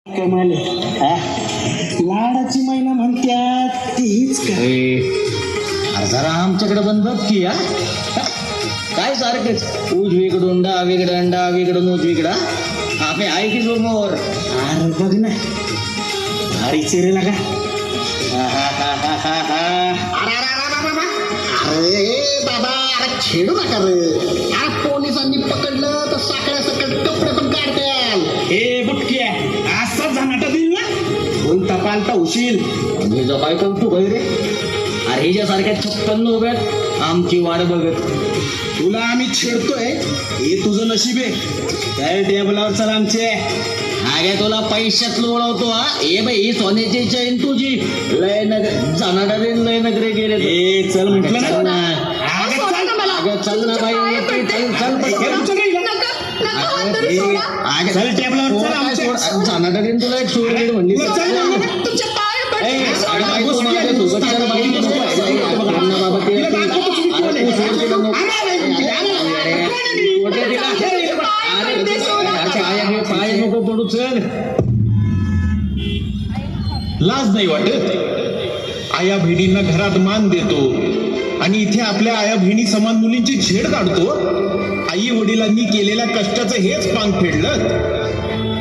कमाल लाडाची महिना म्हणतात तीच काय जरा आमच्याकडे पण बघ की काय सारखंच उजवीकडून डावीकडं डावीकडून उजवीकडं आम्ही आहे की समोर. अरे बघ ना भारी चिरेला का. अरे बाबा अरे छेडू नका रे. अरे पोलिसांनी पकडलं तर साखळ्या सकट कपडे पण काढताल. हे बुटक्या असा झनाटा देईल ना बोलता पालता होशील. मी जो काय कौतुक आहे रे. अरे हिच्यासारख्या 56 उभ्यात आमची वाट बघत. तुला आम्ही छेडतोय हे तुझं नशीब आहे. काय टेबलावर चल आमचे. अगे तुला पैशात लोळवतो हा. ए बाई ही सोन्याची चैन तुझी लय नगर जाणारे लय नगरे गेले. ए चल म्हटलं चल ना. ना अगं चल. अगं चल ना बाई चल चल पटकन. चल टेबलावर चल आमचे. जाणारे तुला एक सोड म्हणली. चल ना. पाय नको पडू चल. लाज नाही वाटत. आया बहिणींना घरात मान देतो आणि इथे आपल्या आया बहिणी समान मुलींची छेड काढतो. आई वडिलांनी केलेल्या कष्टाचं हेच पांग फेडलं.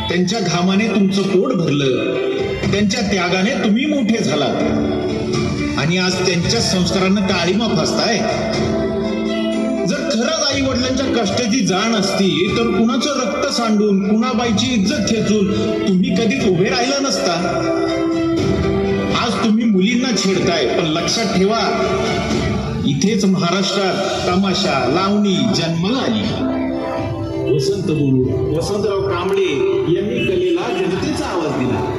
त्यांच्या घामाने तुमचं पोट भरलं. त्यांच्या त्यागाने तुम्ही मोठे झालात आणि आज त्यांच्या संस्कारांना काळीमा फासताय. जर खरंच आई वडिलांच्या कष्टाची जाण असती तर कुणाचं रक्त सांडून कुणाबाईची इज्जत खेचून तुम्ही कधीच उभे राहिला नसता. आज तुम्ही मुलींना छेडताय पण लक्षात ठेवा इथेच महाराष्ट्रात तमाशा लावणी जन्माला आली. वसंत गुरु वसंतराव कांबळे यांनी कलेला जनतेचा आवाज दिला.